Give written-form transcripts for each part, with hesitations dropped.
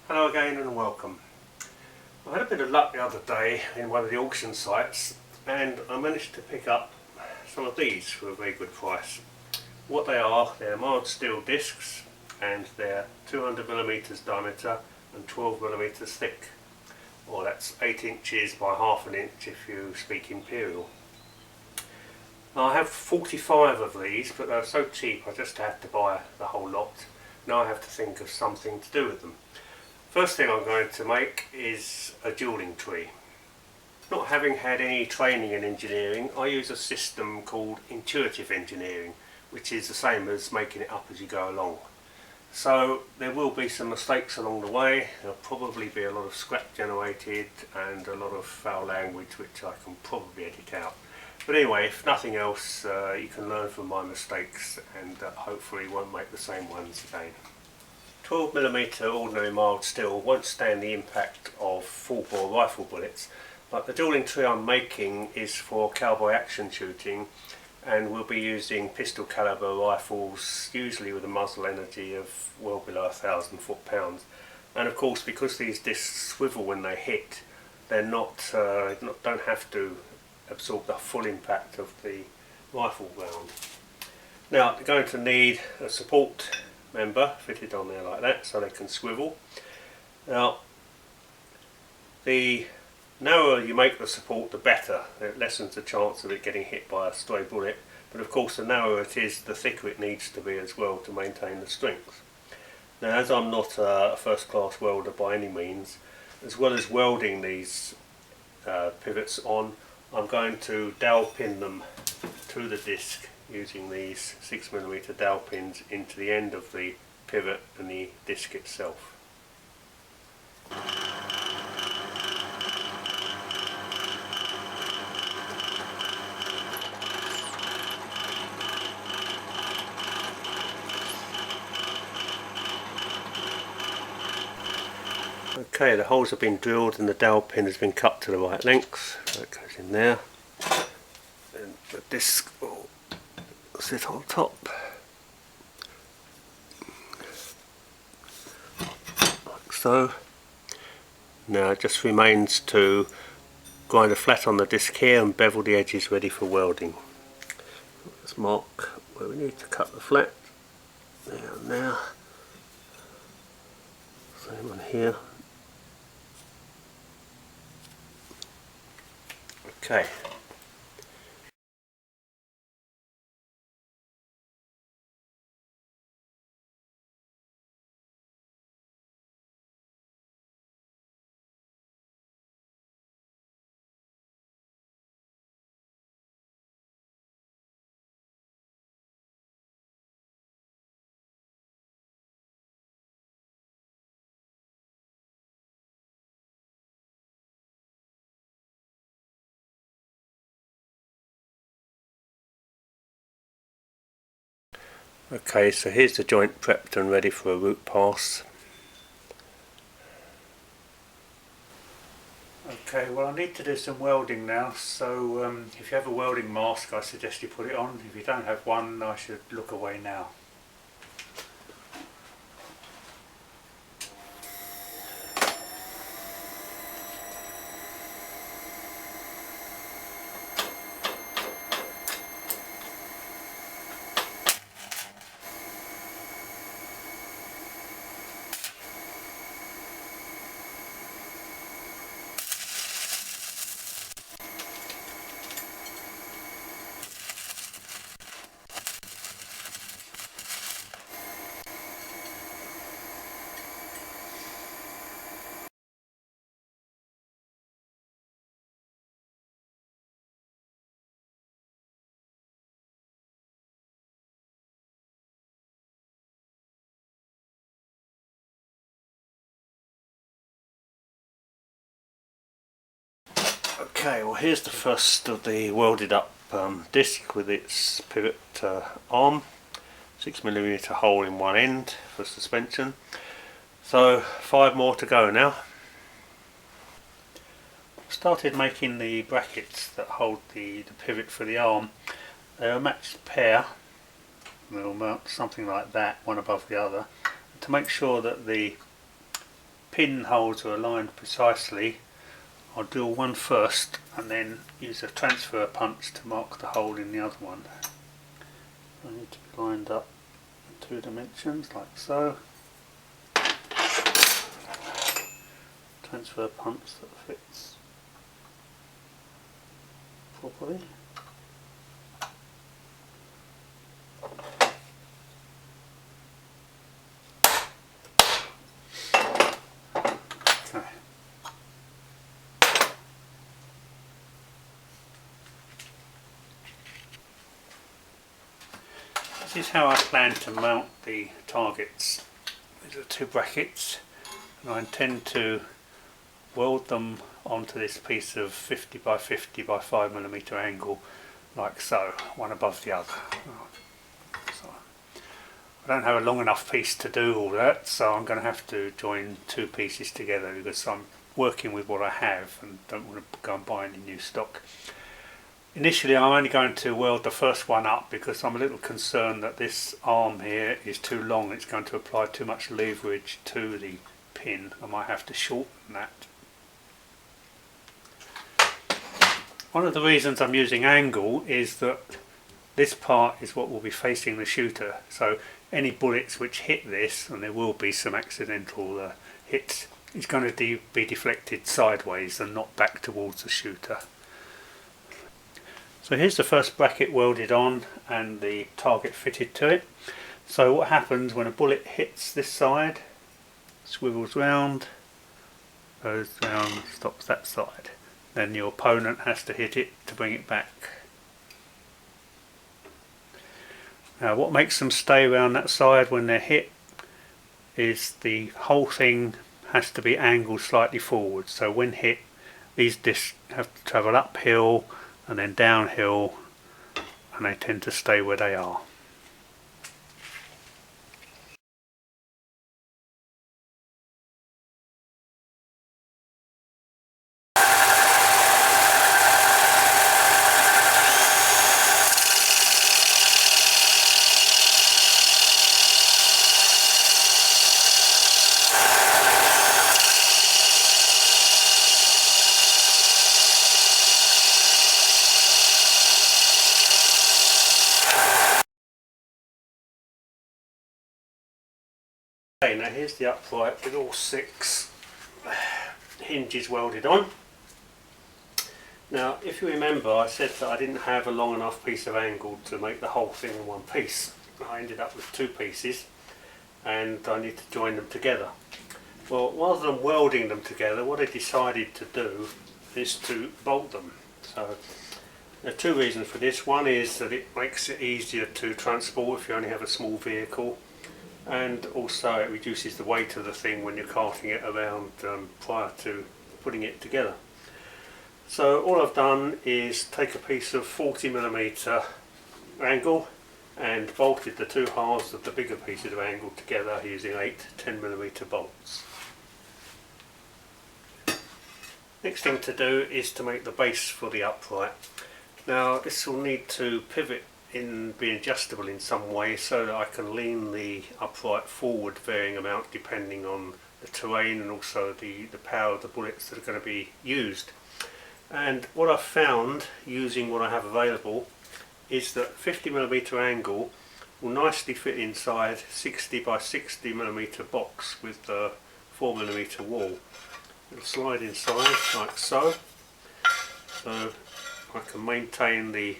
Hello again and welcome. I had a bit of luck the other day in one of the auction sites and I managed to pick up some of these for a very good price. What they are, they're mild steel discs and they're 200mm diameter and 12mm thick. Or that's 8 inches by half an inch if you speak imperial. Now I have 45 of these, but they're so cheap I just had to buy the whole lot. Now I have to think of something to do with them. First thing I'm going to make is a duelling tree. Not having had any training in engineering, I use a system called intuitive engineering, which is the same as making it up as you go along. So there will be some mistakes along the way. There'll probably be a lot of scrap generated and a lot of foul language which I can probably edit out. But anyway, if nothing else, you can learn from my mistakes and hopefully won't make the same ones again. 12mm ordinary mild steel won't stand the impact of full bore rifle bullets, but the duelling tree I'm making is for cowboy action shooting and we'll be using pistol calibre rifles, usually with a muzzle energy of well below 1000 foot-pounds. And of course, because these discs swivel when they hit, they're don't have to absorb the full impact of the rifle round. Now they're going to need a support member fitted on there like that so they can swivel. Now the narrower you make the support the better. It lessens the chance of it getting hit by a stray bullet, but of course the narrower it is the thicker it needs to be as well to maintain the strength. Now as I'm not a first class welder by any means, as well as welding these pivots on, I'm going to dowel pin them to the disc using these 6mm dowel pins into the end of the pivot and the disc itself. Okay, the holes have been drilled and the dowel pin has been cut to the right length, so it goes in there. And the disc will sit on top, like so. Now it just remains to grind a flat on the disc here and bevel the edges ready for welding. Let's mark where we need to cut the flat, there and there, same on here. Okay. Okay, so here's the joint prepped and ready for a root pass. Okay, well I need to do some welding now, so if you have a welding mask I suggest you put it on. If you don't have one, I should look away now. Okay, well here's the first of the welded up disc with its pivot arm, 6mm hole in one end for suspension. So 5 more to go now. Started making the brackets that hold the pivot for the arm. They're a matched pair. They'll mount something like that, one above the other, to make sure that the pinholes are aligned precisely, I'll drill one first and then use a transfer punch to mark the hole in the other one. I need to be lined up in 2 dimensions like so. Transfer punch that fits properly. Okay. This is how I plan to mount the targets. These are 2 brackets, and I intend to weld them onto this piece of 50 by 50 by 5mm angle like so, one above the other. So I don't have a long enough piece to do all that, so I'm going to have to join 2 pieces together because I'm working with what I have and don't want to go and buy any new stock. Initially I'm only going to weld the first one up because I'm a little concerned that this arm here is too long. It's going to apply too much leverage to the pin. I might have to shorten that. One of the reasons I'm using angle is that this part is what will be facing the shooter, so any bullets which hit this, and there will be some accidental hits, is going to be deflected sideways and not back towards the shooter. So here's the first bracket welded on and the target fitted to it. So what happens when a bullet hits this side, swivels round, goes round, stops that side. Then your opponent has to hit it to bring it back. Now what makes them stay around that side when they're hit is the whole thing has to be angled slightly forward. So when hit, these discs have to travel uphill and then downhill, and they tend to stay where they are. Okay, now here's the upright with all 6 hinges welded on. Now if you remember, I said that I didn't have a long enough piece of angle to make the whole thing in one piece. I ended up with 2 pieces and I need to join them together. Well, rather than welding them together, what I decided to do is to bolt them. So there are 2 reasons for this. One is that it makes it easier to transport if you only have a small vehicle, and also it reduces the weight of the thing when you're carting it around prior to putting it together. So all I've done is take a piece of 40mm angle and bolted the 2 halves of the bigger pieces of angle together using 8 10mm bolts. Next thing to do is to make the base for the upright. Now this will need to pivot in, be adjustable in some way so that I can lean the upright forward varying amount depending on the terrain and also the power of the bullets that are going to be used. And what I've found using what I have available is that 50mm angle will nicely fit inside 60 by 60mm box with the 4mm wall. It'll slide inside like so, so I can maintain the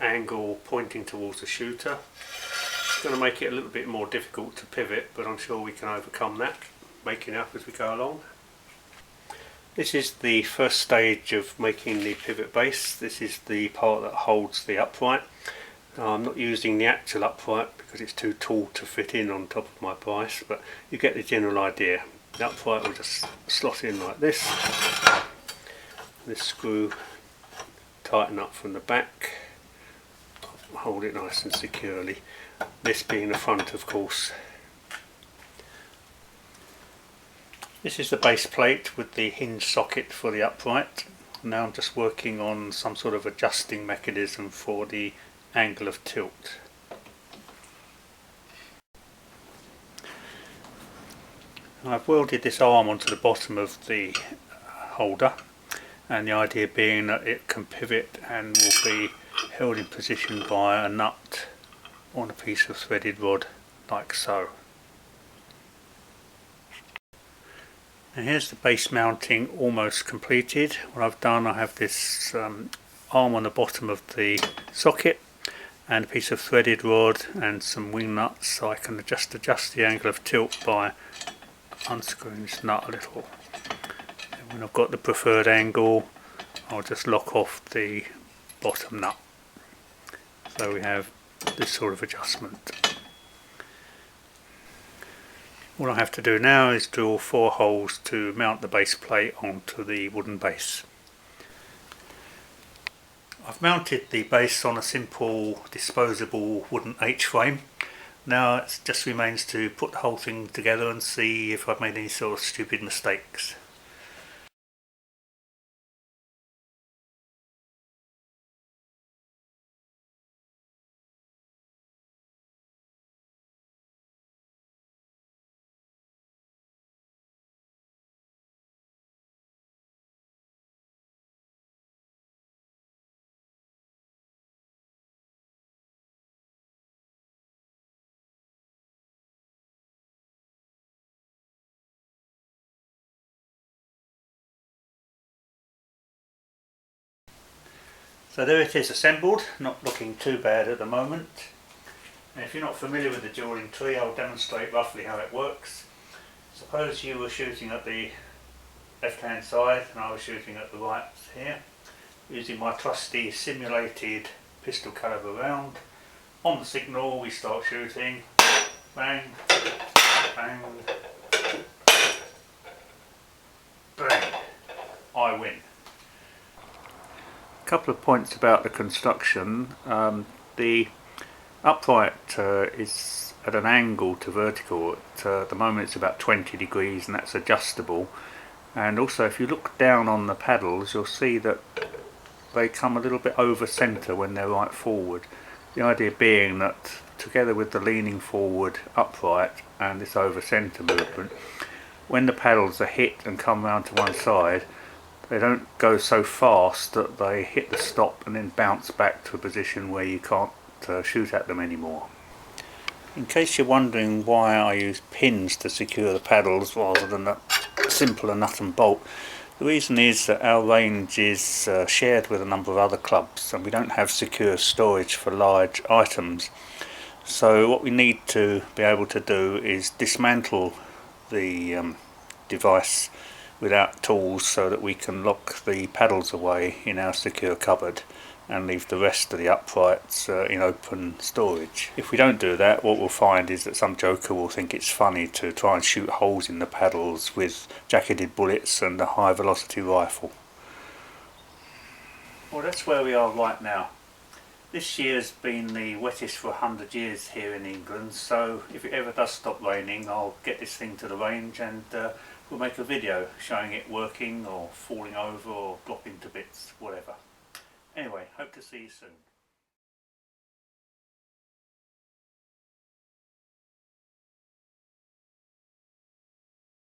angle pointing towards the shooter. It's going to make it a little bit more difficult to pivot, but I'm sure we can overcome that, making it up as we go along. This is the first stage of making the pivot base. This is the part that holds the upright. I'm not using the actual upright because it's too tall to fit in on top of my base, but you get the general idea. The upright will just slot in like this. This screw tighten up from the back, hold it nice and securely, this being the front of course. This is the base plate with the hinge socket for the upright. Now I'm just working on some sort of adjusting mechanism for the angle of tilt. I've welded this arm onto the bottom of the holder, and the idea being that it can pivot and will be held in position by a nut on a piece of threaded rod like so. And here's the base mounting almost completed. What I've done, I have this arm on the bottom of the socket and a piece of threaded rod and some wing nuts, so I can adjust the angle of tilt by unscrewing this nut a little. And when I've got the preferred angle, I'll just lock off the bottom nut. So we have this sort of adjustment. What I have to do now is drill 4 holes to mount the base plate onto the wooden base. I've mounted the base on a simple disposable wooden H-frame. Now it just remains to put the whole thing together and see if I've made any sort of stupid mistakes. So there it is assembled, not looking too bad at the moment. And if you're not familiar with the Duelling Tree, I'll demonstrate roughly how it works. Suppose you were shooting at the left hand side and I was shooting at the right here, using my trusty simulated pistol calibre round. On the signal we start shooting, bang, bang, bang, I win. A couple of points about the construction. The upright is at an angle to vertical. At the moment it's about 20 degrees and that's adjustable. And also if you look down on the paddles you'll see that they come a little bit over centre when they're right forward. The idea being that together with the leaning forward upright and this over centre movement, when the paddles are hit and come round to one side, they don't go so fast that they hit the stop and then bounce back to a position where you can't shoot at them anymore. In case you're wondering why I use pins to secure the paddles rather than a simpler nut and bolt, the reason is that our range is shared with a number of other clubs and we don't have secure storage for large items. So what we need to be able to do is dismantle the device without tools so that we can lock the paddles away in our secure cupboard and leave the rest of the uprights in open storage. If we don't do that, what we'll find is that some joker will think it's funny to try and shoot holes in the paddles with jacketed bullets and a high velocity rifle. Well, that's where we are right now. This year's been the wettest for 100 years here in England, so if it ever does stop raining I'll get this thing to the range and we'll make a video showing it working or falling over or dropping to bits, whatever. Anyway, hope to see you soon.